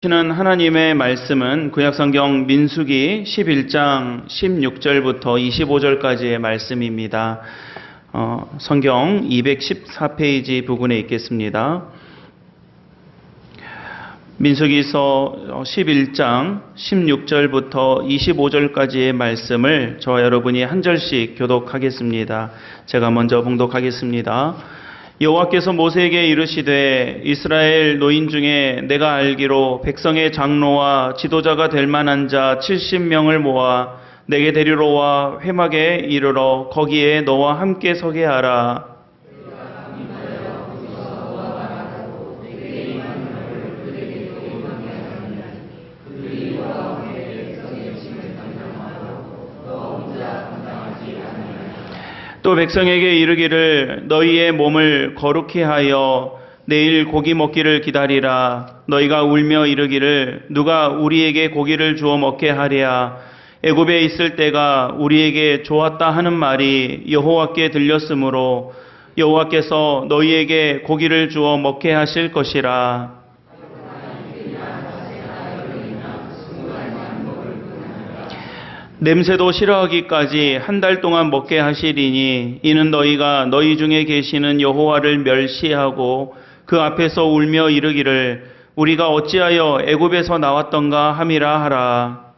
는 하나님의 말씀은 구약성경 민수기 11장 16절부터 25절까지의 말씀입니다. 성경 214페이지 부분에 있겠습니다. 민수기서 11장 16절부터 25절까지의 말씀을 저와 여러분이 한 절씩 교독하겠습니다. 제가 먼저 봉독하겠습니다. 여호와께서 모세에게 이르시되 이스라엘 노인 중에 내가 알기로 백성의 장로와 지도자가 될 만한 자 70명을 모아 내게 데리러 와 회막에 이르러 거기에 너와 함께 서게 하라. 또 백성에게 이르기를 너희의 몸을 거룩히 하여 내일 고기 먹기를 기다리라. 너희가 울며 이르기를 누가 우리에게 고기를 주어 먹게 하랴. 애굽에 있을 때가 우리에게 좋았다 하는 말이 여호와께 들렸으므로 여호와께서 너희에게 고기를 주어 먹게 하실 것이라. 냄새도 싫어하기까지 한 달 동안 먹게 하시리니 이는 너희가 너희 중에 계시는 여호와를 멸시하고 그 앞에서 울며 이르기를 우리가 어찌하여 애굽에서 나왔던가 함이라 하라.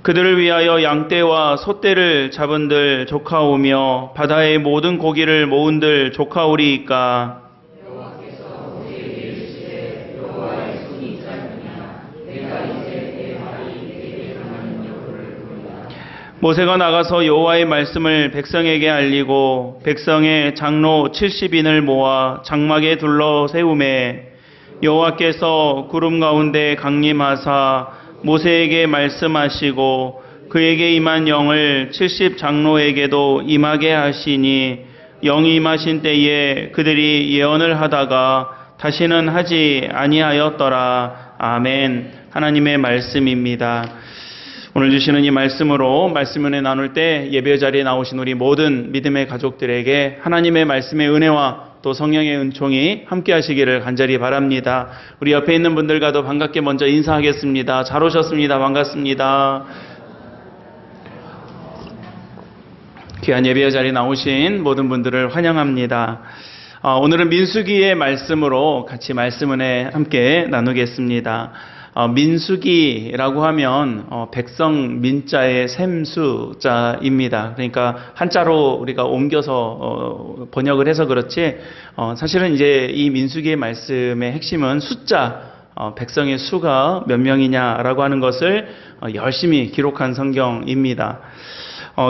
그들을 위하여 양떼와 소떼를 잡은들 조카오며 바다의 모든 고기를 모은들 조카오리이까. 모세가 나가서 여호와의 말씀을 백성에게 알리고 백성의 장로 70인을 모아 장막에 둘러 세우매 여호와께서 구름 가운데 강림하사 모세에게 말씀하시고 그에게 임한 영을 70장로에게도 임하게 하시니 영이 임하신 때에 그들이 예언을 하다가 다시는 하지 아니하였더라. 아멘. 하나님의 말씀입니다. 오늘 주시는 이 말씀으로 말씀을 나눌 때 예배 자리에 나오신 우리 모든 믿음의 가족들에게 하나님의 말씀의 은혜와 또 성령의 은총이 함께 하시기를 간절히 바랍니다. 우리 옆에 있는 분들과도 반갑게 먼저 인사하겠습니다. 잘 오셨습니다. 반갑습니다. 귀한 예배 자리에 나오신 모든 분들을 환영합니다. 오늘은 민수기의 말씀으로 같이 말씀을 함께 나누겠습니다. 민수기라고 하면 백성 민자의 샘수자입니다. 그러니까 한자로 우리가 옮겨서 번역을 해서 그렇지 사실은 이제 이 민수기의 말씀의 핵심은 숫자, 백성의 수가 몇 명이냐라고 하는 것을 열심히 기록한 성경입니다.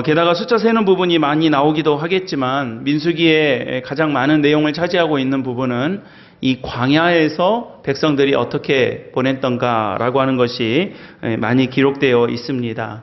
게다가 숫자 세는 부분이 많이 나오기도 하겠지만 민수기에 가장 많은 내용을 차지하고 있는 부분은 이 광야에서 백성들이 어떻게 보냈던가라고 하는 것이 많이 기록되어 있습니다.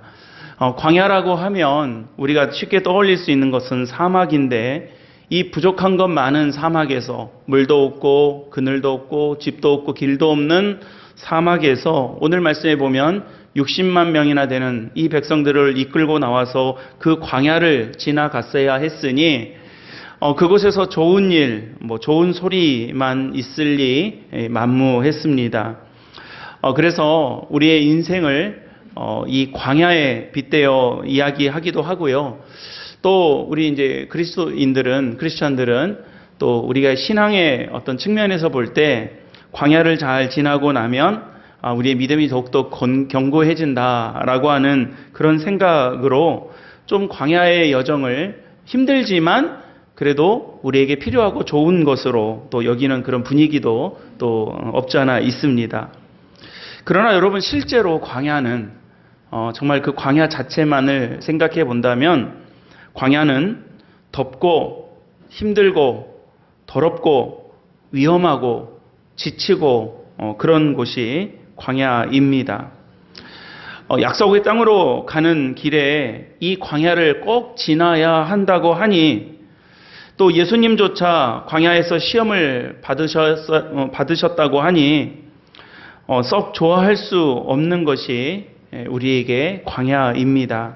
광야라고 하면 우리가 쉽게 떠올릴 수 있는 것은 사막인데 이 부족한 것 많은 사막에서 물도 없고 그늘도 없고 집도 없고 길도 없는 사막에서 오늘 말씀에 보면 60만 명이나 되는 이 백성들을 이끌고 나와서 그 광야를 지나갔어야 했으니 그곳에서 좋은 일, 좋은 소리만 있을리 만무했습니다. 그래서 우리의 인생을 이 광야에 빗대어 이야기하기도 하고요. 또 우리 이제 크리스찬들은 또 우리가 신앙의 어떤 측면에서 볼 때 광야를 잘 지나고 나면 우리의 믿음이 더욱더 견고해진다라고 하는 그런 생각으로 좀 광야의 여정을 힘들지만 그래도 우리에게 필요하고 좋은 것으로 또 여기는 그런 분위기도 또 없지 않아 있습니다. 그러나 여러분 실제로 광야는 정말 그 광야 자체만을 생각해 본다면 광야는 덥고 힘들고 더럽고 위험하고 지치고 그런 곳이 광야입니다. 약속의 땅으로 가는 길에 이 광야를 꼭 지나야 한다고 하니 또 예수님조차 광야에서 시험을 받으셨다고 하니 썩 좋아할 수 없는 것이 우리에게 광야입니다.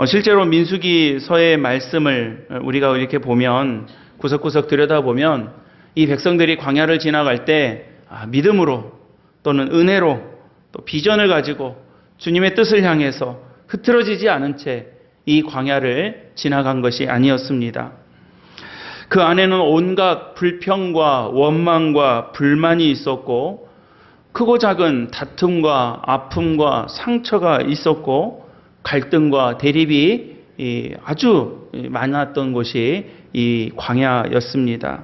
실제로 민수기서의 말씀을 우리가 이렇게 보면 구석구석 들여다보면 이 백성들이 광야를 지나갈 때 믿음으로 또는 은혜로 또 비전을 가지고 주님의 뜻을 향해서 흐트러지지 않은 채 이 광야를 지나간 것이 아니었습니다. 그 안에는 온갖 불평과 원망과 불만이 있었고 크고 작은 다툼과 아픔과 상처가 있었고 갈등과 대립이 아주 많았던 곳이 이 광야였습니다.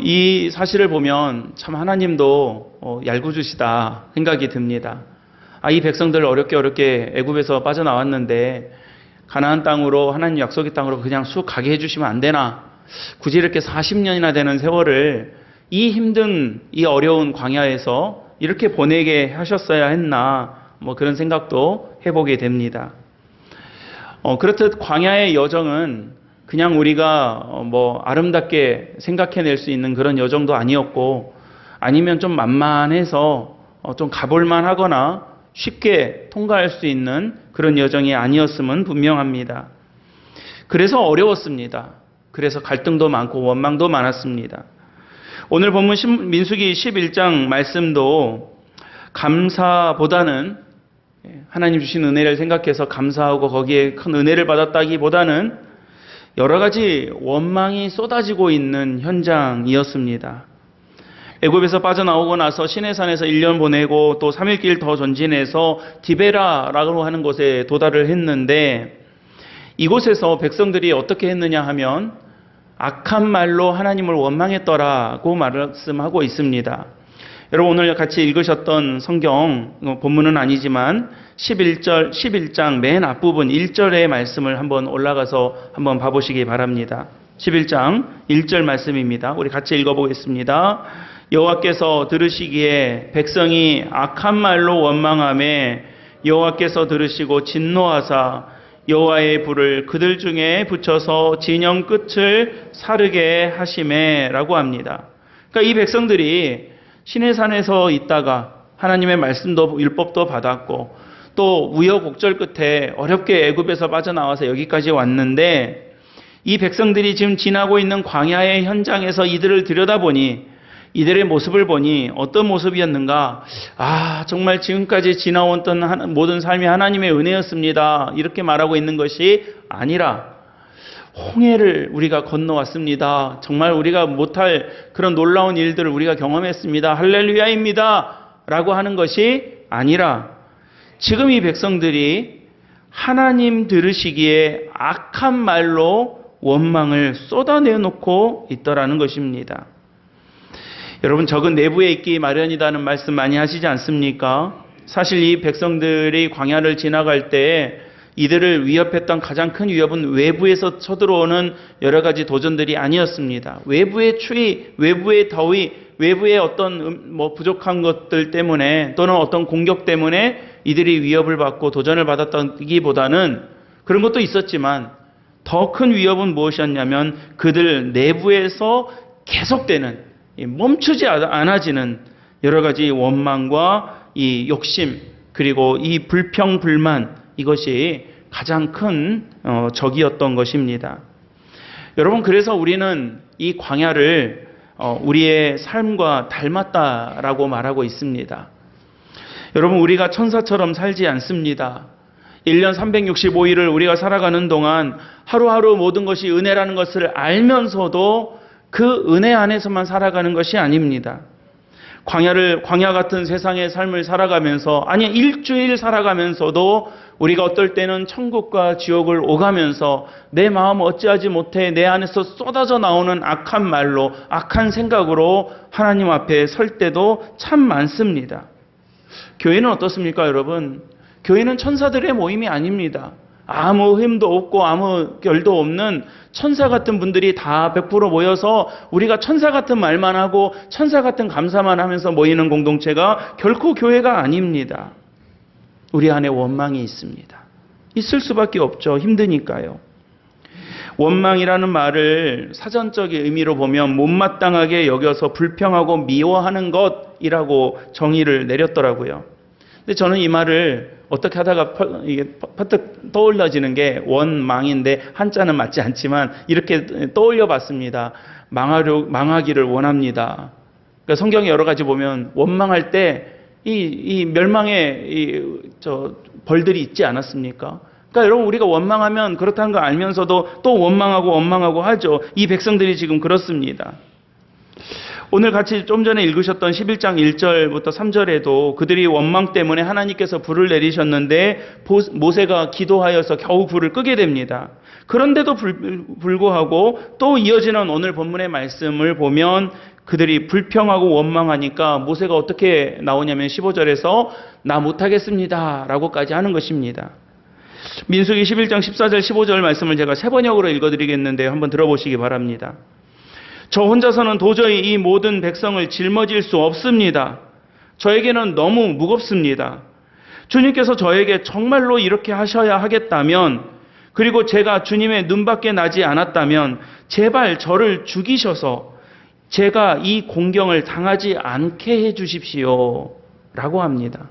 이 사실을 보면 참 하나님도 얄궂으시다 생각이 듭니다. 이 백성들 어렵게 애굽에서 빠져나왔는데 가나안 땅으로 하나님 약속의 땅으로 그냥 쑥 가게 해주시면 안 되나? 굳이 이렇게 40년이나 되는 세월을 이 힘든 이 어려운 광야에서 이렇게 보내게 하셨어야 했나? 그런 생각도 해보게 됩니다. 그렇듯 광야의 여정은 그냥 우리가 아름답게 생각해낼 수 있는 그런 여정도 아니었고 아니면 좀 만만해서 좀 가볼만 하거나 쉽게 통과할 수 있는 그런 여정이 아니었음은 분명합니다. 그래서 어려웠습니다. 그래서 갈등도 많고 원망도 많았습니다. 오늘 본문 민수기 11장 말씀도 감사보다는 하나님 주신 은혜를 생각해서 감사하고 거기에 큰 은혜를 받았다기보다는 여러 가지 원망이 쏟아지고 있는 현장이었습니다. 애굽에서 빠져나오고 나서 시내산에서 1년 보내고 또 3일길 더 전진해서 디베라라고 하는 곳에 도달을 했는데 이곳에서 백성들이 어떻게 했느냐 하면 악한 말로 하나님을 원망했더라고 말씀하고 있습니다. 여러분 오늘 같이 읽으셨던 성경 본문은 아니지만 11장 맨 앞부분 1절의 말씀을 한번 올라가서 한번 봐보시기 바랍니다. 11장 1절 말씀입니다. 우리 같이 읽어보겠습니다. 여호와께서 들으시기에 백성이 악한 말로 원망하매 여호와께서 들으시고 진노하사 여호와의 불을 그들 중에 붙여서 진영 끝을 사르게 하시매라고 합니다. 그러니까 이 백성들이 시내산에서 있다가 하나님의 말씀도 율법도 받았고 또 우여곡절 끝에 어렵게 애굽에서 빠져나와서 여기까지 왔는데 이 백성들이 지금 지나고 있는 광야의 현장에서 이들을 들여다보니 이들의 모습을 보니 어떤 모습이었는가? 정말 지금까지 지나왔던 모든 삶이 하나님의 은혜였습니다. 이렇게 말하고 있는 것이 아니라 홍해를 우리가 건너왔습니다. 정말 우리가 못할 그런 놀라운 일들을 우리가 경험했습니다. 할렐루야입니다. 라고 하는 것이 아니라 지금 이 백성들이 하나님 들으시기에 악한 말로 원망을 쏟아내놓고 있더라는 것입니다. 여러분 적은 내부에 있기 마련이라는 말씀 많이 하시지 않습니까? 사실 이 백성들이 광야를 지나갈 때 이들을 위협했던 가장 큰 위협은 외부에서 쳐들어오는 여러 가지 도전들이 아니었습니다. 외부의 추위, 외부의 더위, 외부의 어떤 부족한 것들 때문에 또는 어떤 공격 때문에 이들이 위협을 받고 도전을 받았다기보다는 그런 것도 있었지만 더 큰 위협은 무엇이었냐면 그들 내부에서 계속되는 멈추지 않아지는 여러 가지 원망과 이 욕심 그리고 이 불평 불만 이것이 가장 큰 적이었던 것입니다. 여러분 그래서 우리는 이 광야를 우리의 삶과 닮았다라고 말하고 있습니다. 여러분 우리가 천사처럼 살지 않습니다. 1년 365일을 우리가 살아가는 동안 하루하루 모든 것이 은혜라는 것을 알면서도 그 은혜 안에서만 살아가는 것이 아닙니다. 광야 같은 세상의 삶을 살아가면서 일주일 살아가면서도 우리가 어떨 때는 천국과 지옥을 오가면서 내 마음 어찌하지 못해 내 안에서 쏟아져 나오는 악한 말로 악한 생각으로 하나님 앞에 설 때도 참 많습니다. 교회는 어떻습니까 여러분? 교회는 천사들의 모임이 아닙니다. 아무 힘도 없고 아무 결도 없는 천사 같은 분들이 다 100% 모여서 우리가 천사 같은 말만 하고 천사 같은 감사만 하면서 모이는 공동체가 결코 교회가 아닙니다. 우리 안에 원망이 있습니다. 있을 수밖에 없죠. 힘드니까요. 원망이라는 말을 사전적인 의미로 보면 못마땅하게 여겨서 불평하고 미워하는 것이라고 정의를 내렸더라고요. 근데 저는 이 말을 어떻게 하다가 이게 퍼뜩 떠올라지는 게 원망인데 한자는 맞지 않지만 이렇게 떠올려 봤습니다. 망하기를 원합니다. 그러니까 성경에 여러 가지 보면 원망할 때 이 멸망의 벌들이 있지 않았습니까? 그러니까 여러분 우리가 원망하면 그렇다는 걸 알면서도 또 원망하고 하죠. 이 백성들이 지금 그렇습니다. 오늘 같이 좀 전에 읽으셨던 11장 1절부터 3절에도 그들이 원망 때문에 하나님께서 불을 내리셨는데 모세가 기도하여서 겨우 불을 끄게 됩니다. 그런데도 불구하고 또 이어지는 오늘 본문의 말씀을 보면 그들이 불평하고 원망하니까 모세가 어떻게 나오냐면 15절에서 나 못하겠습니다 라고까지 하는 것입니다. 민수기 11장 14절 15절 말씀을 제가 세 번역으로 읽어드리겠는데 한번 들어보시기 바랍니다. 저 혼자서는 도저히 이 모든 백성을 짊어질 수 없습니다. 저에게는 너무 무겁습니다. 주님께서 저에게 정말로 이렇게 하셔야 하겠다면, 그리고 제가 주님의 눈밖에 나지 않았다면 제발 저를 죽이셔서 제가 이 공경을 당하지 않게 해 주십시오 라고 합니다.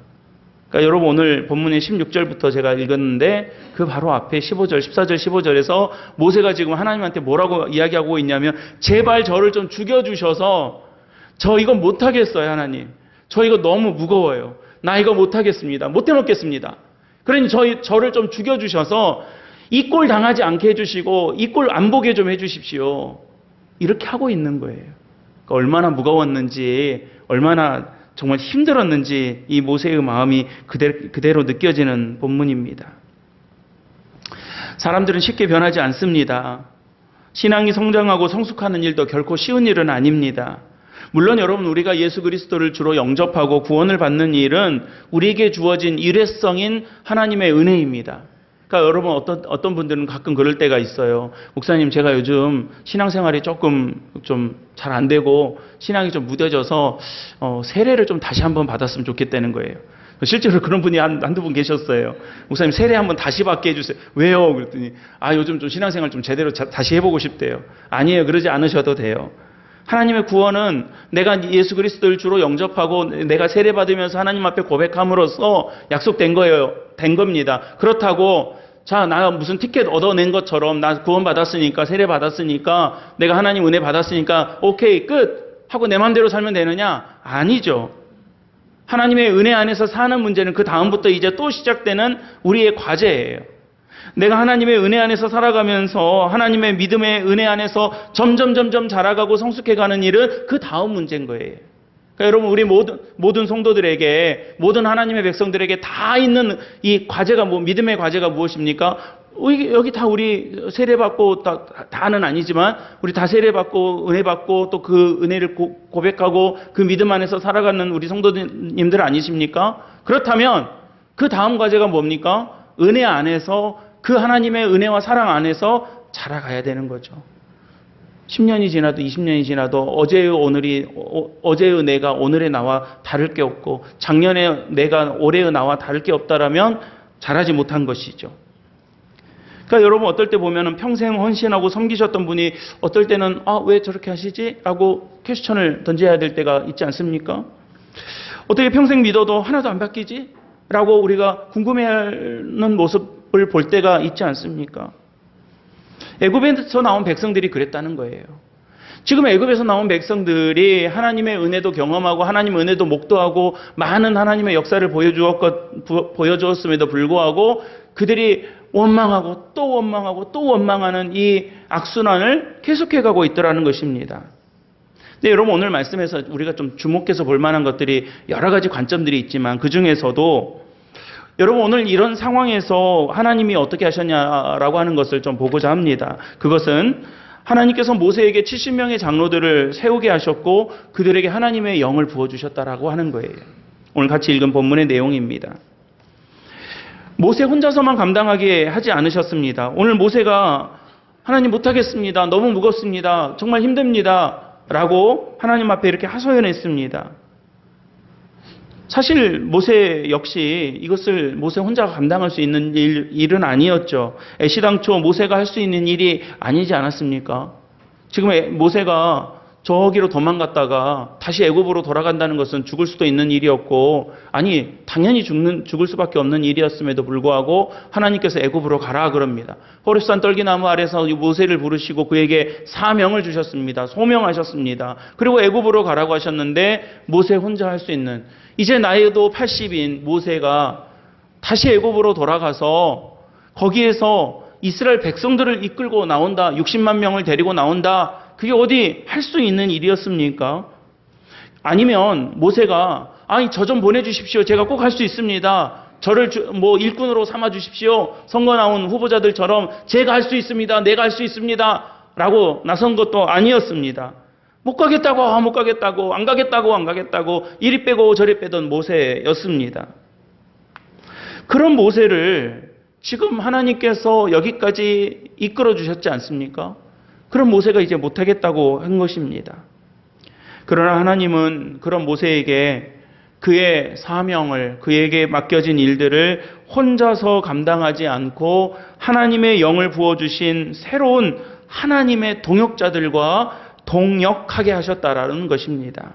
그러니까 여러분 오늘 본문의 16절부터 제가 읽었는데 그 바로 앞에 15절, 14절, 15절에서 모세가 지금 하나님한테 뭐라고 이야기하고 있냐면 제발 저를 좀 죽여주셔서 저 이거 못하겠어요 하나님. 저 이거 너무 무거워요. 나 이거 못하겠습니다. 못 해먹겠습니다. 그러니 저를 좀 죽여주셔서 이 꼴 당하지 않게 해주시고 이 꼴 안 보게 좀 해주십시오. 이렇게 하고 있는 거예요. 그러니까 얼마나 무거웠는지 얼마나 정말 힘들었는지 이 모세의 마음이 그대로 느껴지는 본문입니다. 사람들은 쉽게 변하지 않습니다. 신앙이 성장하고 성숙하는 일도 결코 쉬운 일은 아닙니다. 물론 여러분 우리가 예수 그리스도를 주로 영접하고 구원을 받는 일은 우리에게 주어진 일회성인 하나님의 은혜입니다. 그러니까 여러분 어떤 분들은 가끔 그럴 때가 있어요. 목사님 제가 요즘 신앙생활이 조금 좀 잘 안 되고 신앙이 좀 무뎌져서 세례를 좀 다시 한번 받았으면 좋겠다는 거예요. 실제로 그런 분이 한두 분 계셨어요. 목사님 세례 한번 다시 받게 해주세요. 왜요? 그랬더니 요즘 좀 신앙생활 좀 제대로 다시 해보고 싶대요. 아니에요. 그러지 않으셔도 돼요. 하나님의 구원은 내가 예수 그리스도를 주로 영접하고 내가 세례 받으면서 하나님 앞에 고백함으로써 약속된 거예요. 된 겁니다. 그렇다고 자, 나 무슨 티켓 얻어낸 것처럼 나 구원 받았으니까 세례 받았으니까 내가 하나님 은혜 받았으니까 오케이 끝 하고 내 마음대로 살면 되느냐? 아니죠. 하나님의 은혜 안에서 사는 문제는 그 다음부터 이제 또 시작되는 우리의 과제예요. 내가 하나님의 은혜 안에서 살아가면서 하나님의 믿음의 은혜 안에서 점점 자라가고 성숙해가는 일은 그 다음 문제인 거예요. 그러니까 여러분 우리 모든 성도들에게 모든 하나님의 백성들에게 다 있는 이 과제가 믿음의 과제가 무엇입니까? 여기 다 우리 세례받고 다는 아니지만 우리 다 세례받고 은혜받고 또 그 은혜를 고백하고 그 믿음 안에서 살아가는 우리 성도님들 아니십니까? 그렇다면 그 다음 과제가 뭡니까? 은혜 안에서 그 하나님의 은혜와 사랑 안에서 자라가야 되는 거죠. 10년이 지나도 20년이 지나도 어제의 내가 오늘의 나와 다를 게 없고 작년의 내가 올해의 나와 다를 게 없다라면 자라지 못한 것이죠. 그러니까 여러분 어떨 때 보면은 평생 헌신하고 섬기셨던 분이 어떨 때는 왜 저렇게 하시지? 라고 퀘스천을 던져야 될 때가 있지 않습니까? 어떻게 평생 믿어도 하나도 안 바뀌지? 라고 우리가 궁금해하는 모습을 볼 때가 있지 않습니까? 애굽에서 나온 백성들이 그랬다는 거예요. 지금 애굽에서 나온 백성들이 하나님의 은혜도 경험하고 하나님의 은혜도 목도하고 많은 하나님의 역사를 보여주었음에도 불구하고 그들이 원망하고 또 원망하고 또 원망하는 이 악순환을 계속해가고 있더라는 것입니다. 근데 여러분 오늘 말씀에서 우리가 좀 주목해서 볼 만한 것들이 여러 가지 관점들이 있지만 그 중에서도 여러분 오늘 이런 상황에서 하나님이 어떻게 하셨냐라고 하는 것을 좀 보고자 합니다. 그것은 하나님께서 모세에게 70명의 장로들을 세우게 하셨고 그들에게 하나님의 영을 부어주셨다라고 하는 거예요. 오늘 같이 읽은 본문의 내용입니다. 모세 혼자서만 감당하게 하지 않으셨습니다. 오늘 모세가 하나님 못하겠습니다. 너무 무겁습니다. 정말 힘듭니다. 라고 하나님 앞에 이렇게 하소연했습니다. 사실 모세 역시 이것을 모세 혼자 감당할 수 있는 일은 아니었죠. 애시당초 모세가 할 수 있는 일이 아니지 않았습니까? 지금 모세가 저기로 도망갔다가 다시 애굽으로 돌아간다는 것은 죽을 수도 있는 일이었고, 아니 당연히 죽을 수밖에 없는 일이었음에도 불구하고 하나님께서 애굽으로 가라 그럽니다. 호렙산 떨기나무 아래서 모세를 부르시고 그에게 사명을 주셨습니다. 소명하셨습니다. 그리고 애굽으로 가라고 하셨는데 모세 혼자 할 수 있는, 이제 나이도 80인 모세가 다시 애굽으로 돌아가서 거기에서 이스라엘 백성들을 이끌고 나온다, 60만 명을 데리고 나온다, 그게 어디 할 수 있는 일이었습니까? 아니면 모세가 아니 저 좀 보내주십시오. 제가 꼭 할 수 있습니다. 저를 일꾼으로 삼아 주십시오. 선거 나온 후보자들처럼 제가 할 수 있습니다. 내가 할 수 있습니다. 라고 나선 것도 아니었습니다. 못 가겠다고 안 가겠다고 이리 빼고 저리 빼던 모세였습니다. 그런 모세를 지금 하나님께서 여기까지 이끌어 주셨지 않습니까? 그런 모세가 이제 못하겠다고 한 것입니다. 그러나 하나님은 그런 모세에게 그의 사명을, 그에게 맡겨진 일들을 혼자서 감당하지 않고 하나님의 영을 부어주신 새로운 하나님의 동역자들과 동역하게 하셨다라는 것입니다.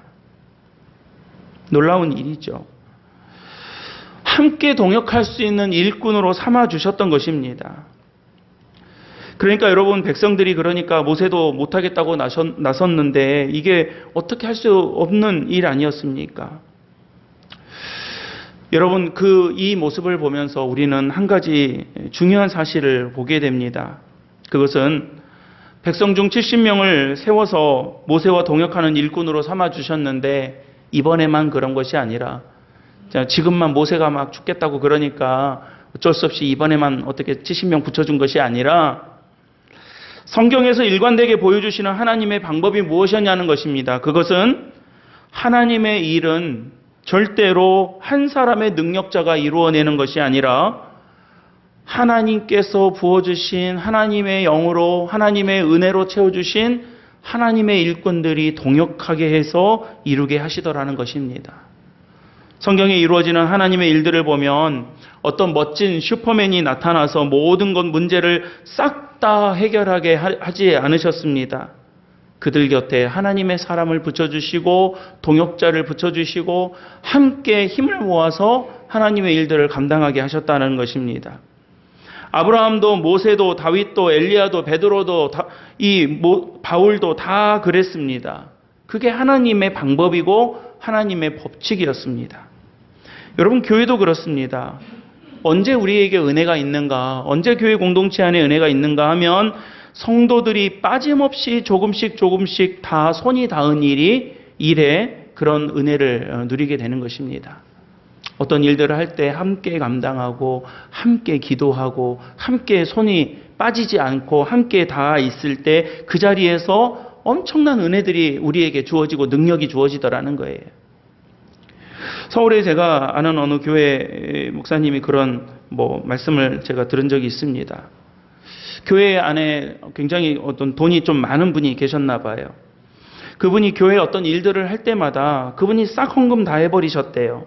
놀라운 일이죠. 함께 동역할 수 있는 일꾼으로 삼아주셨던 것입니다. 그러니까 여러분, 백성들이 그러니까 모세도 못하겠다고 나섰는데 이게 어떻게 할 수 없는 일 아니었습니까? 여러분, 이 모습을 보면서 우리는 한 가지 중요한 사실을 보게 됩니다. 그것은 백성 중 70명을 세워서 모세와 동역하는 일꾼으로 삼아주셨는데 이번에만 그런 것이 아니라 지금만 모세가 막 죽겠다고 그러니까 어쩔 수 없이 이번에만 어떻게 70명 붙여준 것이 아니라 성경에서 일관되게 보여주시는 하나님의 방법이 무엇이었냐는 것입니다. 그것은 하나님의 일은 절대로 한 사람의 능력자가 이루어내는 것이 아니라 하나님께서 부어주신 하나님의 영으로, 하나님의 은혜로 채워주신 하나님의 일꾼들이 동역하게 해서 이루게 하시더라는 것입니다. 성경에 이루어지는 하나님의 일들을 보면 어떤 멋진 슈퍼맨이 나타나서 모든 것 문제를 싹 다 해결하게 하지 않으셨습니다. 그들 곁에 하나님의 사람을 붙여주시고 동역자를 붙여주시고 함께 힘을 모아서 하나님의 일들을 감당하게 하셨다는 것입니다. 아브라함도 모세도 다윗도 엘리야도 베드로도 바울도 다 그랬습니다. 그게 하나님의 방법이고 하나님의 법칙이었습니다. 여러분, 교회도 그렇습니다. 언제 우리에게 은혜가 있는가, 언제 교회 공동체 안에 은혜가 있는가 하면 성도들이 빠짐없이 조금씩 다 손이 닿은 일에 그런 은혜를 누리게 되는 것입니다. 어떤 일들을 할 때 함께 감당하고 함께 기도하고 함께 손이 빠지지 않고 함께 닿아 있을 때 그 자리에서 엄청난 은혜들이 우리에게 주어지고 능력이 주어지더라는 거예요. 서울에 제가 아는 어느 교회 목사님이 그런 말씀을 제가 들은 적이 있습니다. 교회 안에 굉장히 어떤 돈이 좀 많은 분이 계셨나 봐요. 그분이 교회 어떤 일들을 할 때마다 그분이 싹 헌금 다 해버리셨대요.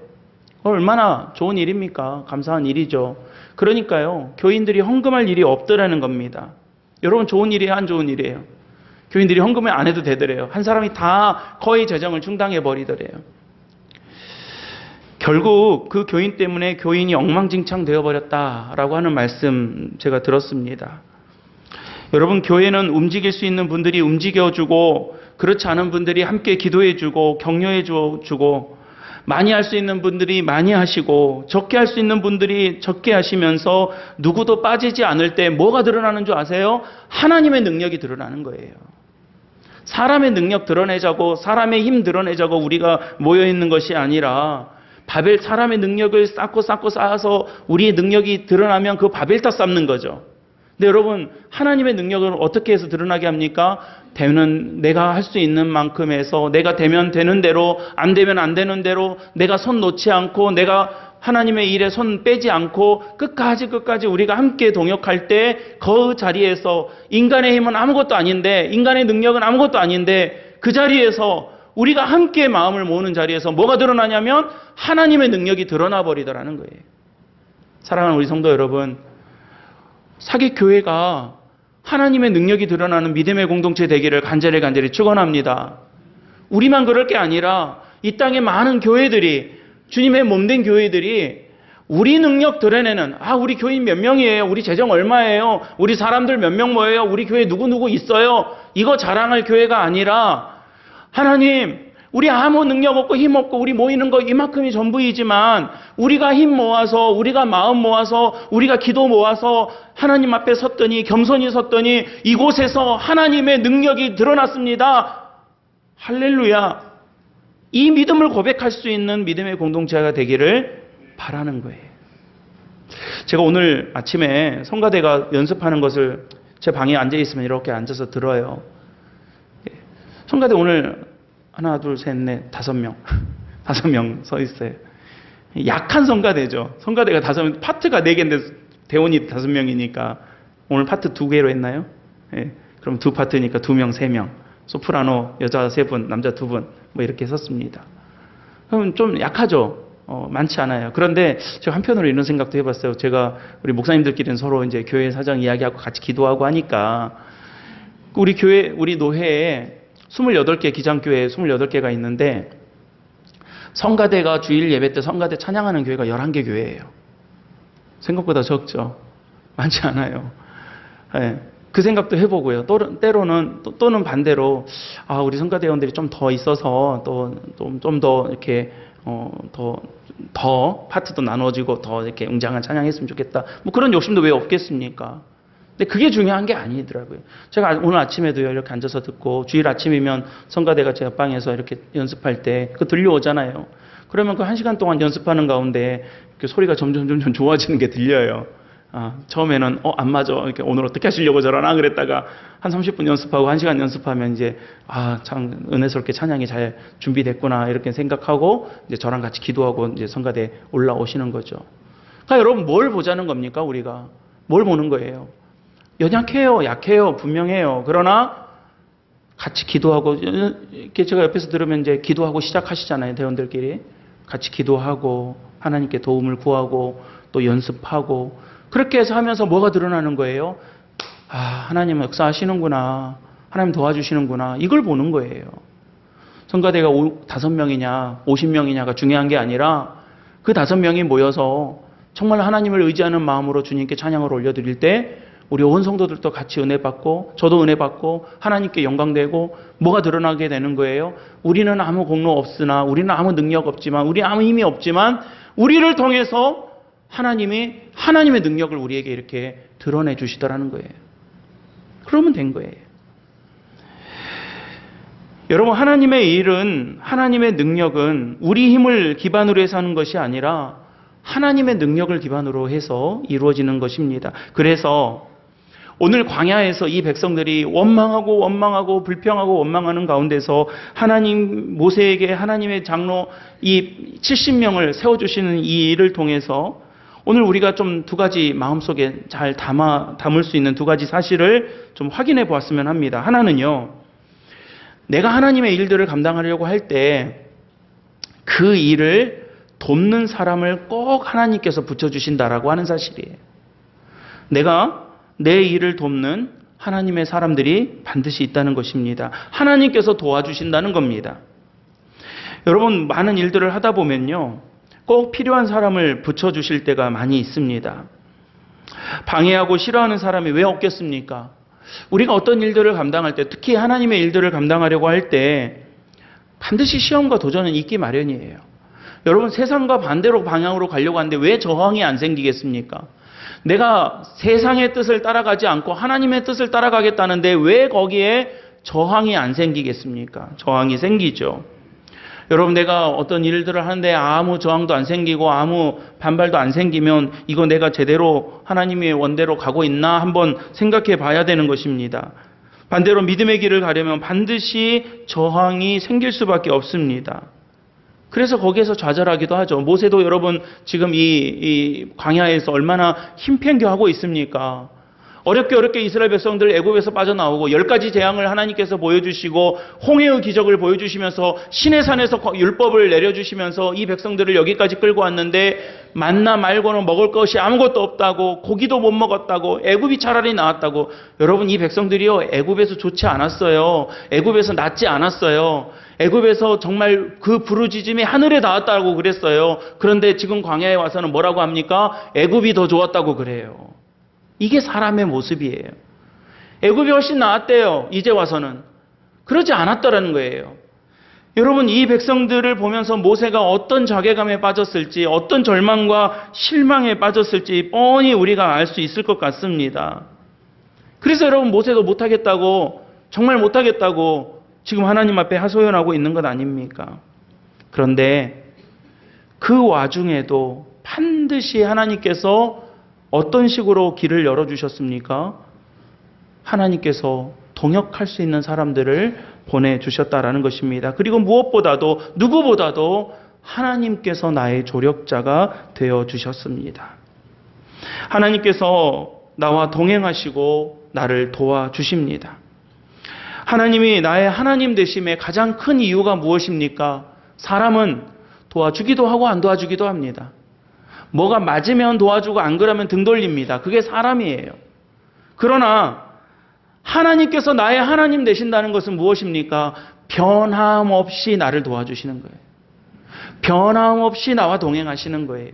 얼마나 좋은 일입니까? 감사한 일이죠. 그러니까요, 교인들이 헌금할 일이 없더라는 겁니다. 여러분, 좋은 일이에요, 안 좋은 일이에요? 교인들이 헌금을 안 해도 되더래요. 한 사람이 다 거의 재정을 충당해버리더래요. 결국 그 교인 때문에 교인이 엉망진창 되어버렸다라고 하는 말씀 제가 들었습니다. 여러분, 교회는 움직일 수 있는 분들이 움직여주고 그렇지 않은 분들이 함께 기도해주고 격려해주고 많이 할 수 있는 분들이 많이 하시고 적게 할 수 있는 분들이 적게 하시면서 누구도 빠지지 않을 때 뭐가 드러나는 줄 아세요? 하나님의 능력이 드러나는 거예요. 사람의 능력 드러내자고, 사람의 힘 드러내자고 우리가 모여있는 것이 아니라 사람의 능력을 쌓고 쌓아서 우리의 능력이 드러나면 그 바벨탑 쌓는 거죠. 근데 여러분, 하나님의 능력을 어떻게 해서 드러나게 합니까? 내가 할 수 있는 만큼 해서, 내가 되면 되는 대로, 안 되면 안 되는 대로, 내가 손 놓지 않고, 내가 하나님의 일에 손 빼지 않고 끝까지 우리가 함께 동역할 때 그 자리에서 인간의 힘은 아무것도 아닌데, 인간의 능력은 아무것도 아닌데 그 자리에서 우리가 함께 마음을 모으는 자리에서 뭐가 드러나냐면 하나님의 능력이 드러나 버리더라는 거예요. 사랑하는 우리 성도 여러분, 사귑교회가 하나님의 능력이 드러나는 믿음의 공동체 되기를 간절히 축원합니다. 우리만 그럴 게 아니라 이 땅의 많은 교회들이, 주님의 몸된 교회들이 우리 능력 드러내는, 우리 교인 몇 명이에요? 우리 재정 얼마예요? 우리 사람들 몇 명 모여요? 우리 교회 누구누구 있어요? 이거 자랑할 교회가 아니라, 하나님, 우리 아무 능력 없고 힘 없고 우리 모이는 거 이만큼이 전부이지만 우리가 힘 모아서, 우리가 마음 모아서, 우리가 기도 모아서 하나님 앞에 섰더니, 겸손히 섰더니 이곳에서 하나님의 능력이 드러났습니다. 할렐루야. 이 믿음을 고백할 수 있는 믿음의 공동체가 되기를 바라는 거예요. 제가 오늘 아침에 성가대가 연습하는 것을 제 방에 앉아 있으면 이렇게 앉아서 들어요. 성가대 오늘 하나, 둘, 셋, 넷, 5명. 5명 서 있어요. 약한 성가대죠. 성가대가 5명, 파트가 4개인데 대원이 5명이니까 오늘 파트 2개로 했나요? 그럼 2파트니까 2명, 3명. 소프라노 여자 3분, 남자 2분 뭐 이렇게 섰습니다. 그럼 좀 약하죠. 많지 않아요. 그런데 제가 한편으로 이런 생각도 해봤어요. 제가 우리 목사님들끼리는 서로 이제 교회 사정 이야기하고 같이 기도하고 하니까 우리 교회, 우리 노회에 28개, 기장교회 28개가 있는데 성가대가 주일 예배 때 성가대 찬양하는 교회가 11개 교회예요. 생각보다 적죠. 많지 않아요. 네. 그 생각도 해보고요. 또는 반대로, 우리 성가대원들이 좀 더 있어서 좀 더 이렇게, 더 파트도 나눠지고 더 이렇게 웅장한 찬양했으면 좋겠다. 뭐 그런 욕심도 왜 없겠습니까? 근데 그게 중요한 게 아니더라고요. 제가 오늘 아침에도요, 이렇게 앉아서 듣고, 주일 아침이면 성가대가 제 옆방에서 이렇게 연습할 때, 그거 들려오잖아요. 그러면 그 1시간 동안 연습하는 가운데, 소리가 점점 좋아지는 게 들려요. 처음에는, 안 맞아. 이렇게 오늘 어떻게 하시려고 저러나? 그랬다가, 한 30분 연습하고 1시간 연습하면 이제, 참, 은혜스럽게 찬양이 잘 준비됐구나. 이렇게 생각하고, 이제 저랑 같이 기도하고, 이제 성가대 올라오시는 거죠. 그러니까 여러분, 뭘 보자는 겁니까, 우리가? 뭘 보는 거예요? 연약해요, 약해요, 분명해요. 그러나 같이 기도하고, 이렇게 제가 옆에서 들으면 이제 기도하고 시작하시잖아요, 대원들끼리. 같이 기도하고, 하나님께 도움을 구하고, 또 연습하고, 그렇게 해서 하면서 뭐가 드러나는 거예요? 하나님 역사하시는구나. 하나님 도와주시는구나. 이걸 보는 거예요. 성가대가 5명이냐, 50명이냐가 중요한 게 아니라 그 5명이 모여서 정말 하나님을 의지하는 마음으로 주님께 찬양을 올려드릴 때 우리 온 성도들도 같이 은혜 받고 저도 은혜 받고 하나님께 영광되고 뭐가 드러나게 되는 거예요? 우리는 아무 공로 없으나 우리는 아무 능력 없지만 우리 아무 힘이 없지만 우리를 통해서 하나님이 하나님의 능력을 우리에게 이렇게 드러내 주시더라는 거예요. 그러면 된 거예요. 여러분, 하나님의 일은, 하나님의 능력은 우리 힘을 기반으로 해서 하는 것이 아니라 하나님의 능력을 기반으로 해서 이루어지는 것입니다. 그래서 오늘 광야에서 이 백성들이 원망하고 불평하고 원망하는 가운데서 하나님, 모세에게 하나님의 장로 이 70명을 세워주시는 이 일을 통해서 오늘 우리가 좀 2가지 마음속에 잘 담을 수 있는 2가지 사실을 좀 확인해 보았으면 합니다. 하나는요, 내가 하나님의 일들을 감당하려고 할 때 그 일을 돕는 사람을 꼭 하나님께서 붙여주신다라고 하는 사실이에요. 내가 내 일을 돕는 하나님의 사람들이 반드시 있다는 것입니다. 하나님께서 도와주신다는 겁니다. 여러분, 많은 일들을 하다 보면요, 꼭 필요한 사람을 붙여주실 때가 많이 있습니다. 방해하고 싫어하는 사람이 왜 없겠습니까? 우리가 어떤 일들을 감당할 때, 특히 하나님의 일들을 감당하려고 할 때 반드시 시험과 도전은 있기 마련이에요. 여러분, 세상과 반대로 방향으로 가려고 하는데 왜 저항이 안 생기겠습니까? 내가 세상의 뜻을 따라가지 않고 하나님의 뜻을 따라가겠다는데 왜 거기에 저항이 안 생기겠습니까? 저항이 생기죠. 여러분, 내가 어떤 일들을 하는데 아무 저항도 안 생기고 아무 반발도 안 생기면 이거 내가 제대로 하나님의 원대로 가고 있나 한번 생각해 봐야 되는 것입니다. 반대로 믿음의 길을 가려면 반드시 저항이 생길 수밖에 없습니다. 그래서 거기에서 좌절하기도 하죠. 모세도 여러분 지금 이 광야에서 얼마나 힘평겨 하고 있습니까? 어렵게 이스라엘 백성들 애굽에서 빠져나오고 10가지 재앙을 하나님께서 보여주시고 홍해의 기적을 보여주시면서 시내산에서 율법을 내려주시면서 이 백성들을 여기까지 끌고 왔는데 만나 말고는 먹을 것이 아무것도 없다고, 고기도 못 먹었다고, 애굽이 차라리 나았다고. 여러분, 이 백성들이요, 애굽에서 좋지 않았어요. 애굽에서 낫지 않았어요. 애굽에서 정말 그 부르짖음이 하늘에 닿았다고 그랬어요. 그런데 지금 광야에 와서는 뭐라고 합니까? 애굽이 더 좋았다고 그래요. 이게 사람의 모습이에요. 애굽이 훨씬 나았대요. 이제 와서는. 그러지 않았더라는 거예요. 여러분, 이 백성들을 보면서 모세가 어떤 자괴감에 빠졌을지, 어떤 절망과 실망에 빠졌을지 뻔히 우리가 알 수 있을 것 같습니다. 그래서 여러분, 모세도 못하겠다고, 정말 못하겠다고 지금 하나님 앞에 하소연하고 있는 것 아닙니까? 그런데 그 와중에도 반드시 하나님께서 어떤 식으로 길을 열어주셨습니까? 하나님께서 동역할 수 있는 사람들을 보내주셨다라는 것입니다. 그리고 무엇보다도, 누구보다도 하나님께서 나의 조력자가 되어주셨습니다. 하나님께서 나와 동행하시고 나를 도와주십니다. 하나님이 나의 하나님 되심의 가장 큰 이유가 무엇입니까? 사람은 도와주기도 하고 안 도와주기도 합니다. 뭐가 맞으면 도와주고 안 그러면 등 돌립니다. 그게 사람이에요. 그러나 하나님께서 나의 하나님 되신다는 것은 무엇입니까? 변함없이 나를 도와주시는 거예요. 변함없이 나와 동행하시는 거예요.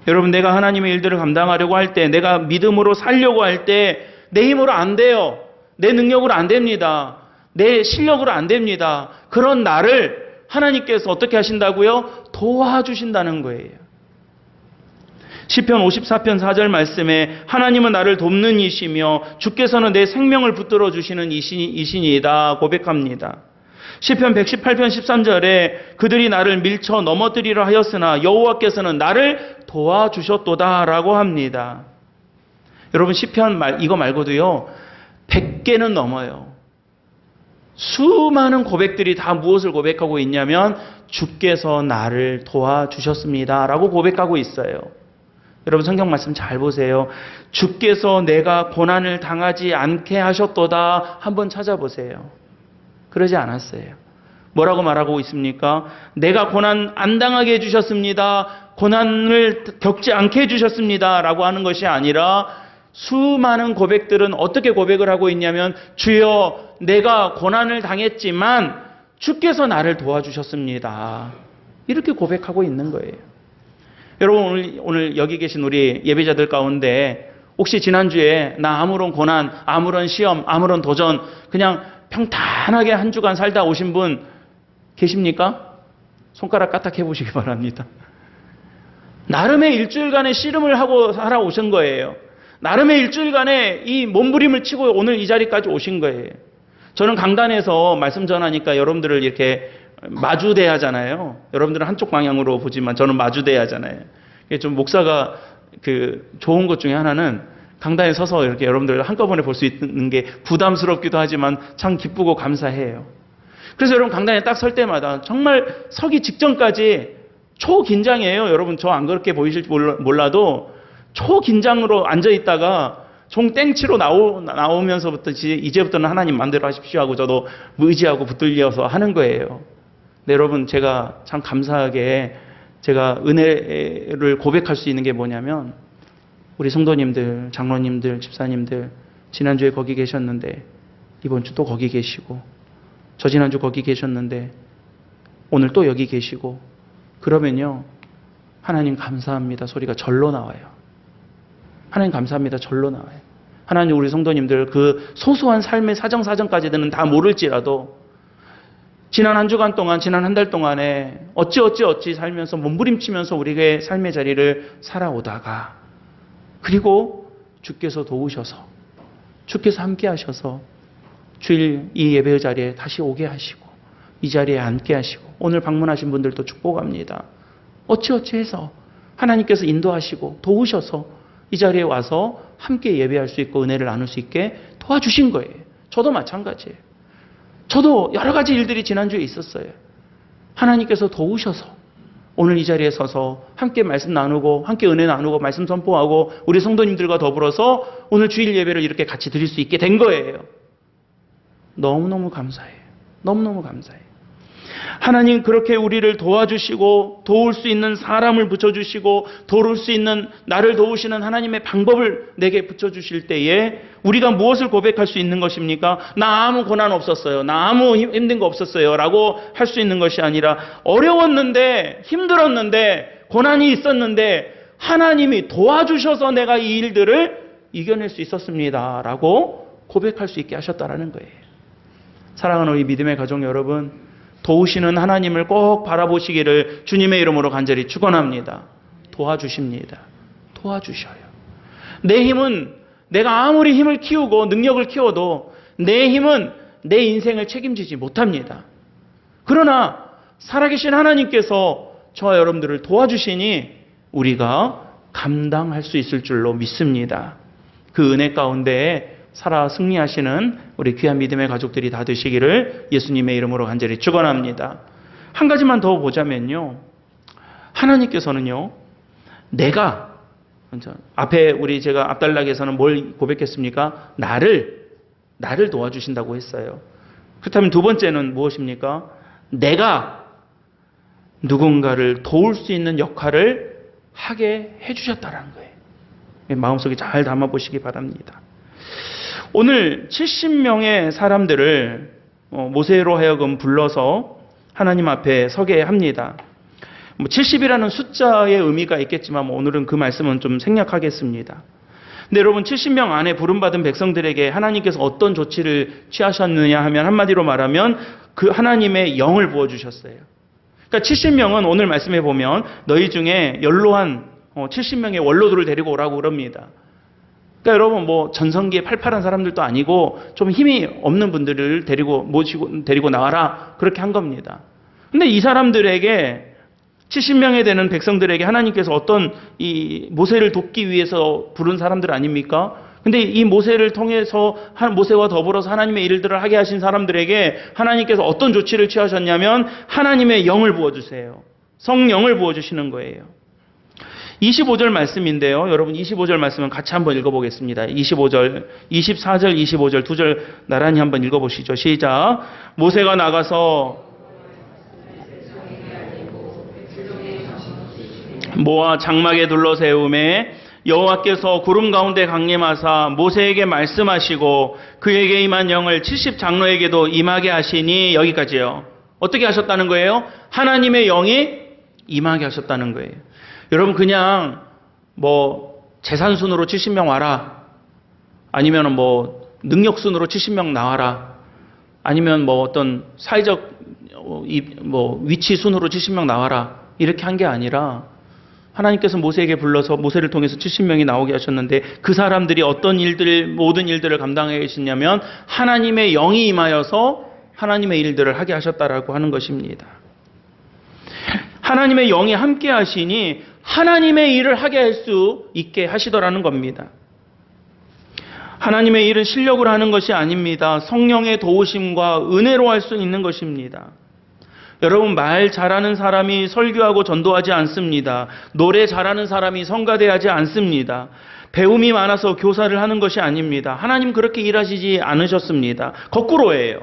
여러분, 내가 하나님의 일들을 감당하려고 할 때, 내가 믿음으로 살려고 할 때 내 힘으로 안 돼요. 내 능력으로 안 됩니다. 내 실력으로 안 됩니다. 그런 나를 하나님께서 어떻게 하신다고요? 도와주신다는 거예요. 시편 54편 4절 말씀에 하나님은 나를 돕는 이시며 주께서는 내 생명을 붙들어 주시는 이시니이다 고백합니다. 시편 118편 13절에 그들이 나를 밀쳐 넘어뜨리려 하였으나 여호와께서는 나를 도와주셨도다라고 합니다. 여러분, 시편 이거 말고도요 100개는 넘어요. 수많은 고백들이 다 무엇을 고백하고 있냐면 주께서 나를 도와주셨습니다 라고 고백하고 있어요. 여러분, 성경 말씀 잘 보세요. 주께서 내가 고난을 당하지 않게 하셨도다 한번 찾아보세요. 그러지 않았어요. 뭐라고 말하고 있습니까? 내가 고난 안 당하게 해주셨습니다. 고난을 겪지 않게 해주셨습니다 라고 하는 것이 아니라 수많은 고백들은 어떻게 고백을 하고 있냐면 주여 내가 고난을 당했지만 주께서 나를 도와주셨습니다. 이렇게 고백하고 있는 거예요. 여러분, 오늘 여기 계신 우리 예배자들 가운데 혹시 지난주에 나 아무런 고난, 아무런 시험, 아무런 도전 그냥 평탄하게 한 주간 살다 오신 분 계십니까? 손가락 까딱 해보시기 바랍니다. 나름의 일주일간의 씨름을 하고 살아오신 거예요. 나름의 일주일간의 이 몸부림을 치고 오늘 이 자리까지 오신 거예요. 저는 강단에서 말씀 전하니까 여러분들을 이렇게 마주대하잖아요. 여러분들은 한쪽 방향으로 보지만 저는 마주대하잖아요. 좀 목사가 좋은 것 중에 하나는 강단에 서서 이렇게 여러분들 한꺼번에 볼 수 있는 게 부담스럽기도 하지만 참 기쁘고 감사해요. 그래서 여러분 강단에 딱 설 때마다 정말 서기 직전까지 초긴장이에요. 여러분 저 안 그렇게 보이실지 몰라도 초긴장으로 앉아있다가 종 땡치로 나오면서부터 이제부터는 하나님 마음대로 하십시오 하고 저도 의지하고 붙들려서 하는 거예요. 네, 여러분 제가 참 감사하게 제가 은혜를 고백할 수 있는 게 뭐냐면 우리 성도님들, 장로님들, 집사님들 지난주에 거기 계셨는데 이번 주 또 거기 계시고 저 지난주 거기 계셨는데 오늘 또 여기 계시고 그러면요 하나님 감사합니다 소리가 절로 나와요. 하나님 감사합니다 절로 나와요. 하나님 우리 성도님들 그 소소한 삶의 사정사정까지는 다 모를지라도 지난 한 주간 동안 지난 한 달 동안에 어찌 살면서 몸부림치면서 우리의 삶의 자리를 살아오다가 그리고 주께서 도우셔서 주께서 함께 하셔서 주일 이 예배의 자리에 다시 오게 하시고 이 자리에 앉게 하시고 오늘 방문하신 분들도 축복합니다. 어찌해서 하나님께서 인도하시고 도우셔서 이 자리에 와서 함께 예배할 수 있고 은혜를 나눌 수 있게 도와주신 거예요. 저도 마찬가지예요. 저도 여러 가지 일들이 지난주에 있었어요. 하나님께서 도우셔서 오늘 이 자리에 서서 함께 말씀 나누고 함께 은혜 나누고 말씀 선포하고 우리 성도님들과 더불어서 오늘 주일 예배를 이렇게 같이 드릴 수 있게 된 거예요. 너무너무 감사해요. 너무너무 감사해요. 하나님 그렇게 우리를 도와주시고 도울 수 있는 사람을 붙여주시고 도울 수 있는 나를 도우시는 하나님의 방법을 내게 붙여주실 때에 우리가 무엇을 고백할 수 있는 것입니까? 나 아무 고난 없었어요. 나 아무 힘든 거 없었어요. 라고 할 수 있는 것이 아니라 어려웠는데 힘들었는데 고난이 있었는데 하나님이 도와주셔서 내가 이 일들을 이겨낼 수 있었습니다. 라고 고백할 수 있게 하셨다라는 거예요. 사랑하는 우리 믿음의 가족 여러분, 도우시는 하나님을 꼭 바라보시기를 주님의 이름으로 간절히 축원합니다. 도와주십니다. 도와주셔요. 내 힘은 내가 아무리 힘을 키우고 능력을 키워도 내 힘은 내 인생을 책임지지 못합니다. 그러나 살아계신 하나님께서 저와 여러분들을 도와주시니 우리가 감당할 수 있을 줄로 믿습니다. 그 은혜 가운데 살아 승리하시는 우리 귀한 믿음의 가족들이 다 되시기를 예수님의 이름으로 간절히 축원합니다. 한 가지만 더 보자면요. 하나님께서는요. 내가 앞에 우리 제가 앞달락에서는 뭘 고백했습니까? 나를 도와주신다고 했어요. 그렇다면 두 번째는 무엇입니까? 내가 누군가를 도울 수 있는 역할을 하게 해주셨다는 거예요. 마음속에 잘 담아보시기 바랍니다. 오늘 70명의 사람들을 모세로 하여금 불러서 하나님 앞에 서게 합니다. 70이라는 숫자의 의미가 있겠지만 오늘은 그 말씀은 좀 생략하겠습니다. 근데 여러분 70명 안에 부름받은 백성들에게 하나님께서 어떤 조치를 취하셨느냐 하면 한마디로 말하면 그 하나님의 영을 부어주셨어요. 그러니까 70명은 오늘 말씀해 보면 너희 중에 연로한 70명의 원로들을 데리고 오라고 그럽니다. 그러니까 여러분 뭐 전성기에 팔팔한 사람들도 아니고 좀 힘이 없는 분들을 데리고 나와라 그렇게 한 겁니다. 근데 이 사람들에게 70명에 되는 백성들에게 하나님께서 어떤 이 모세를 돕기 위해서 부른 사람들 아닙니까? 근데 이 모세를 통해서 모세와 더불어서 하나님의 일들을 하게 하신 사람들에게 하나님께서 어떤 조치를 취하셨냐면 하나님의 영을 부어주세요. 성령을 부어주시는 거예요. 25절 말씀인데요. 여러분 25절 말씀은 같이 한번 읽어보겠습니다. 24절, 25절 두 절 나란히 한번 읽어보시죠. 시작. 모세가 나가서 모아 장막에 둘러 세우매 여호와께서 구름 가운데 강림하사 모세에게 말씀하시고 그에게 임한 영을 70장로에게도 임하게 하시니 여기까지요. 어떻게 하셨다는 거예요? 하나님의 영이 임하게 하셨다는 거예요. 여러분 그냥 뭐 재산순으로 70명 와라. 아니면 뭐 능력순으로 70명 나와라. 아니면 뭐 어떤 사회적 뭐 위치 순으로 70명 나와라. 이렇게 한 게 아니라 하나님께서 모세에게 불러서 모세를 통해서 70명이 나오게 하셨는데 그 사람들이 어떤 일들 모든 일들을 감당해 계시냐면 하나님의 영이 임하여서 하나님의 일들을 하게 하셨다라고 하는 것입니다. 하나님의 영이 함께 하시니 하나님의 일을 하게 할 수 있게 하시더라는 겁니다. 하나님의 일은 실력으로 하는 것이 아닙니다. 성령의 도우심과 은혜로 할 수 있는 것입니다. 여러분 말 잘하는 사람이 설교하고 전도하지 않습니다. 노래 잘하는 사람이 성가대하지 않습니다. 배움이 많아서 교사를 하는 것이 아닙니다. 하나님 그렇게 일하시지 않으셨습니다. 거꾸로예요.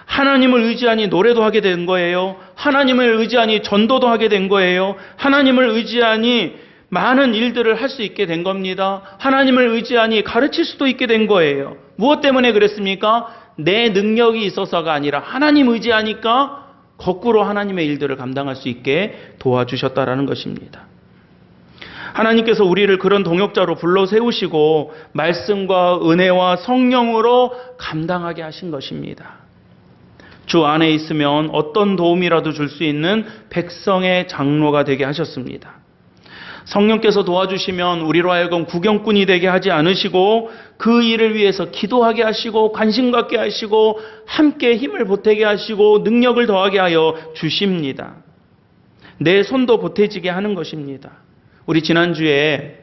하나님을 의지하니 노래도 하게 된 거예요. 하나님을 의지하니 전도도 하게 된 거예요. 하나님을 의지하니 많은 일들을 할 수 있게 된 겁니다. 하나님을 의지하니 가르칠 수도 있게 된 거예요. 무엇 때문에 그랬습니까? 내 능력이 있어서가 아니라 하나님 의지하니까 거꾸로 하나님의 일들을 감당할 수 있게 도와주셨다라는 것입니다. 하나님께서 우리를 그런 동역자로 불러 세우시고 말씀과 은혜와 성령으로 감당하게 하신 것입니다. 주 안에 있으면 어떤 도움이라도 줄 수 있는 백성의 장로가 되게 하셨습니다. 성령께서 도와주시면 우리로 하여금 구경꾼이 되게 하지 않으시고 그 일을 위해서 기도하게 하시고 관심 갖게 하시고 함께 힘을 보태게 하시고 능력을 더하게 하여 주십니다. 내 손도 보태지게 하는 것입니다. 우리 지난주에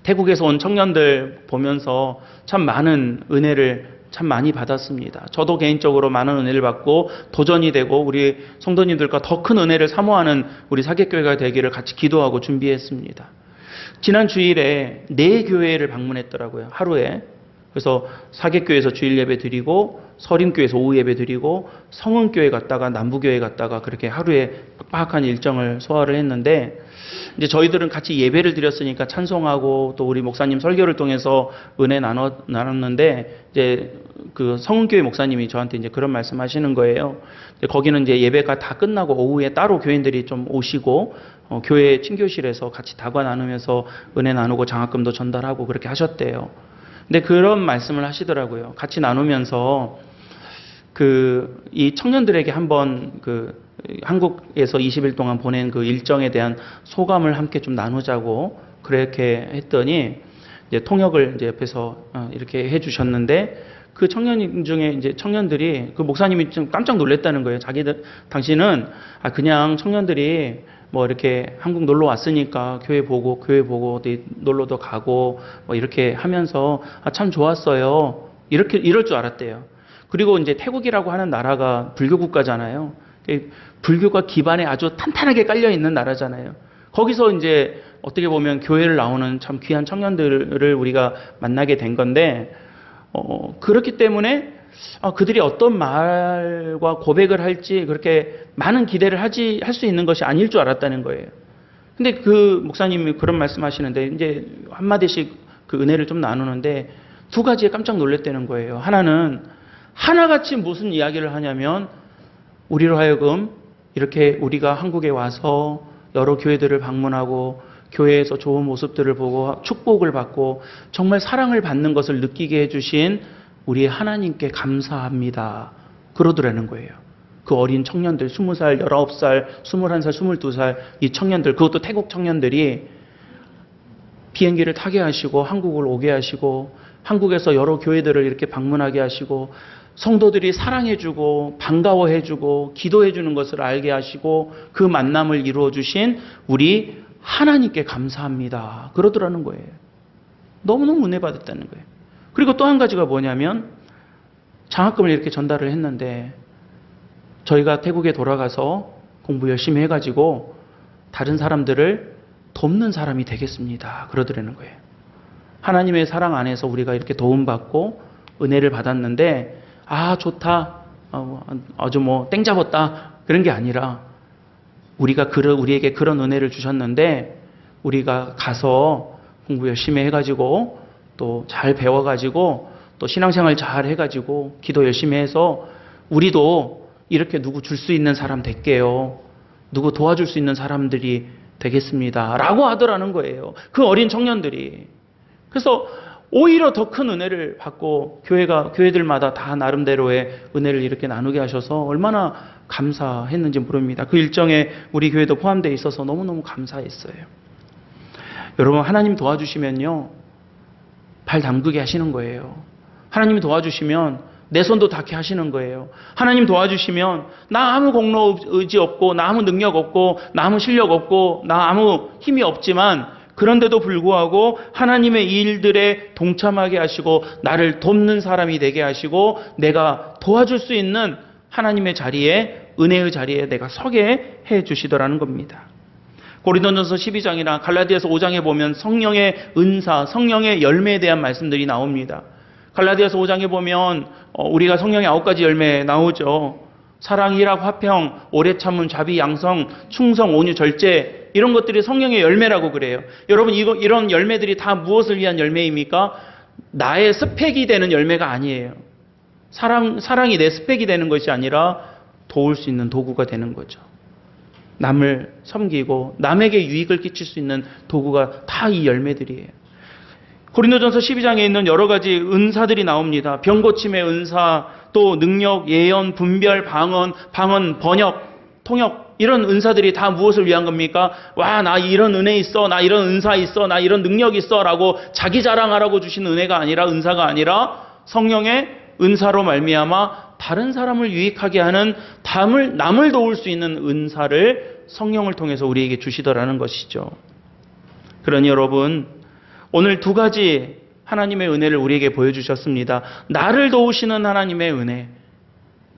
태국에서 온 청년들 보면서 참 많은 은혜를 참 많이 받았습니다. 저도 개인적으로 많은 은혜를 받고 도전이 되고 우리 성도님들과 더 큰 은혜를 사모하는 우리 사객교회가 되기를 같이 기도하고 준비했습니다. 지난 주일에 4교회를 방문했더라고요. 하루에. 그래서 사객교회에서 주일 예배 드리고 서림교회에서 오후 예배 드리고 성은교회 갔다가 남부교회 갔다가 그렇게 하루에 빡빡한 일정을 소화를 했는데 이제 저희들은 같이 예배를 드렸으니까 찬송하고 또 우리 목사님 설교를 통해서 은혜 나눴는데 이제 그 성은교회 목사님이 저한테 이제 그런 말씀하시는 거예요. 거기는 이제 예배가 다 끝나고 오후에 따로 교인들이 좀 오시고 교회 친교실에서 같이 다과 나누면서 은혜 나누고 장학금도 전달하고 그렇게 하셨대요. 근데 그런 말씀을 하시더라고요. 같이 나누면서 이 청년들에게 한번 한국에서 20일 동안 보낸 그 일정에 대한 소감을 함께 좀 나누자고 그렇게 했더니 이제 통역을 이제 옆에서 이렇게 해주셨는데 그 청년 중에 이제 청년들이 그 목사님이 좀 깜짝 놀랐다는 거예요. 당신은 그냥 청년들이 뭐 이렇게 한국 놀러 왔으니까 교회 보고 어디 놀러도 가고 뭐 이렇게 하면서 참 좋았어요. 이럴 줄 알았대요. 그리고 이제 태국이라고 하는 나라가 불교 국가잖아요. 불교가 기반에 아주 탄탄하게 깔려 있는 나라잖아요. 거기서 이제 어떻게 보면 교회를 나오는 참 귀한 청년들을 우리가 만나게 된 건데 그렇기 때문에 그들이 어떤 말과 고백을 할지 그렇게 많은 기대를 할 수 있는 것이 아닐 줄 알았다는 거예요. 근데 그 목사님이 그런 말씀하시는데 이제 한마디씩 그 은혜를 좀 나누는데 2가지에 깜짝 놀랐다는 거예요. 하나는 하나같이 무슨 이야기를 하냐면 우리로 하여금 이렇게 우리가 한국에 와서 여러 교회들을 방문하고 교회에서 좋은 모습들을 보고 축복을 받고 정말 사랑을 받는 것을 느끼게 해주신 우리 하나님께 감사합니다. 그러더라는 거예요. 그 어린 청년들 20살, 19살, 21살, 22살 이 청년들 그것도 태국 청년들이 비행기를 타게 하시고 한국을 오게 하시고 한국에서 여러 교회들을 이렇게 방문하게 하시고 성도들이 사랑해주고 반가워해주고 기도해주는 것을 알게 하시고 그 만남을 이루어주신 우리 하나님께 감사합니다. 그러더라는 거예요. 너무너무 은혜 받았다는 거예요. 그리고 또 한 가지가 뭐냐면 장학금을 이렇게 전달을 했는데 저희가 태국에 돌아가서 공부 열심히 해가지고 다른 사람들을 돕는 사람이 되겠습니다. 그러더라는 거예요. 하나님의 사랑 안에서 우리가 이렇게 도움받고 은혜를 받았는데 좋다. 아주 땡 잡았다. 그런 게 아니라 우리에게 그런 은혜를 주셨는데 우리가 가서 공부 열심히 해가지고 또 잘 배워가지고 또 신앙생활 잘 해가지고 기도 열심히 해서 우리도 이렇게 누구 줄 수 있는 사람 될게요. 누구 도와줄 수 있는 사람들이 되겠습니다. 라고 하더라는 거예요. 그 어린 청년들이. 그래서 오히려 더 큰 은혜를 받고 교회들마다 다 나름대로의 은혜를 이렇게 나누게 하셔서 얼마나 감사했는지 모릅니다. 그 일정에 우리 교회도 포함되어 있어서 너무너무 감사했어요. 여러분 하나님 도와주시면요. 발 담그게 하시는 거예요. 하나님이 도와주시면 내 손도 닿게 하시는 거예요. 하나님 도와주시면 나 아무 공로 의지 없고 나 아무 능력 없고 나 아무 실력 없고 나 아무 힘이 없지만 그런데도 불구하고 하나님의 일들에 동참하게 하시고 나를 돕는 사람이 되게 하시고 내가 도와줄 수 있는 하나님의 자리에 은혜의 자리에 내가 서게 해 주시더라는 겁니다. 고린도전서 12장이나 갈라디아서 5장에 보면 성령의 은사, 성령의 열매에 대한 말씀들이 나옵니다. 갈라디아서 5장에 보면 우리가 성령의 9가지 열매 나오죠. 사랑, 희락, 화평, 오래 참음, 자비, 양성, 충성, 온유, 절제 이런 것들이 성령의 열매라고 그래요. 여러분 이런 열매들이 다 무엇을 위한 열매입니까? 나의 스펙이 되는 열매가 아니에요. 사랑이 내 스펙이 되는 것이 아니라 도울 수 있는 도구가 되는 거죠. 남을 섬기고 남에게 유익을 끼칠 수 있는 도구가 다 이 열매들이에요. 고린도전서 12장에 있는 여러 가지 은사들이 나옵니다. 병 고침의 은사, 또 능력, 예언, 분별, 방언, 번역, 통역 이런 은사들이 다 무엇을 위한 겁니까? 와, 나 이런 은혜 있어, 나 이런 은사 있어, 나 이런 능력 있어 라고 자기 자랑하라고 주신 은혜가 아니라 은사가 아니라 성령의 은사로 말미암아 다른 사람을 유익하게 하는 남을 도울 수 있는 은사를 성령을 통해서 우리에게 주시더라는 것이죠. 그러니 여러분 오늘 2가지 하나님의 은혜를 우리에게 보여주셨습니다. 나를 도우시는 하나님의 은혜,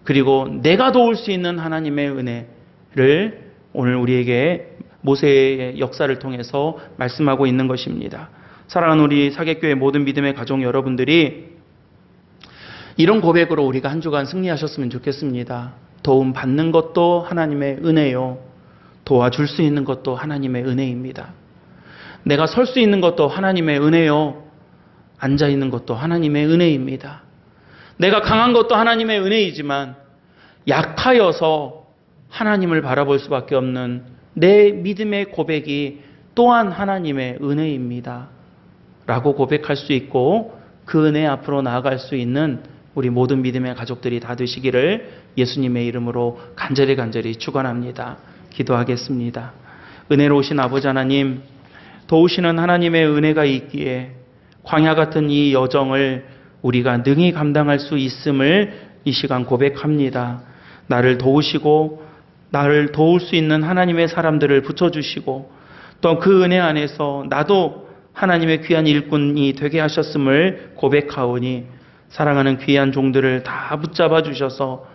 그리고 내가 도울 수 있는 하나님의 은혜를 오늘 우리에게 모세의 역사를 통해서 말씀하고 있는 것입니다. 사랑하는 우리 사객교회 모든 믿음의 가족 여러분들이 이런 고백으로 우리가 한 주간 승리하셨으면 좋겠습니다. 도움 받는 것도 하나님의 은혜요, 도와줄 수 있는 것도 하나님의 은혜입니다. 내가 설 수 있는 것도 하나님의 은혜요, 앉아 있는 것도 하나님의 은혜입니다. 내가 강한 것도 하나님의 은혜이지만 약하여서 하나님을 바라볼 수밖에 없는 내 믿음의 고백이 또한 하나님의 은혜입니다. 라고 고백할 수 있고 그 은혜 앞으로 나아갈 수 있는 우리 모든 믿음의 가족들이 다 되시기를 예수님의 이름으로 간절히 축원합니다. 기도하겠습니다. 은혜로우신 아버지 하나님, 도우시는 하나님의 은혜가 있기에 광야 같은 이 여정을 우리가 능히 감당할 수 있음을 이 시간 고백합니다. 나를 도우시고 나를 도울 수 있는 하나님의 사람들을 붙여주시고 또 그 은혜 안에서 나도 하나님의 귀한 일꾼이 되게 하셨음을 고백하오니 사랑하는 귀한 종들을 다 붙잡아 주셔서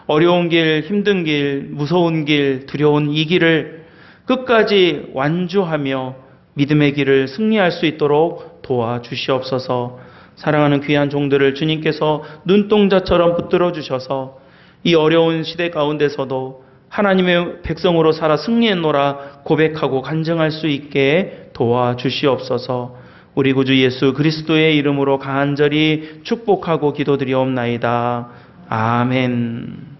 어려운 길, 힘든 길, 무서운 길, 두려운 이 길을 끝까지 완주하며 믿음의 길을 승리할 수 있도록 도와주시옵소서. 사랑하는 귀한 종들을 주님께서 눈동자처럼 붙들어 주셔서 이 어려운 시대 가운데서도 하나님의 백성으로 살아 승리했노라 고백하고 간증할 수 있게 도와주시옵소서. 우리 구주 예수 그리스도의 이름으로 간절히 축복하고 기도드리옵나이다. 아멘.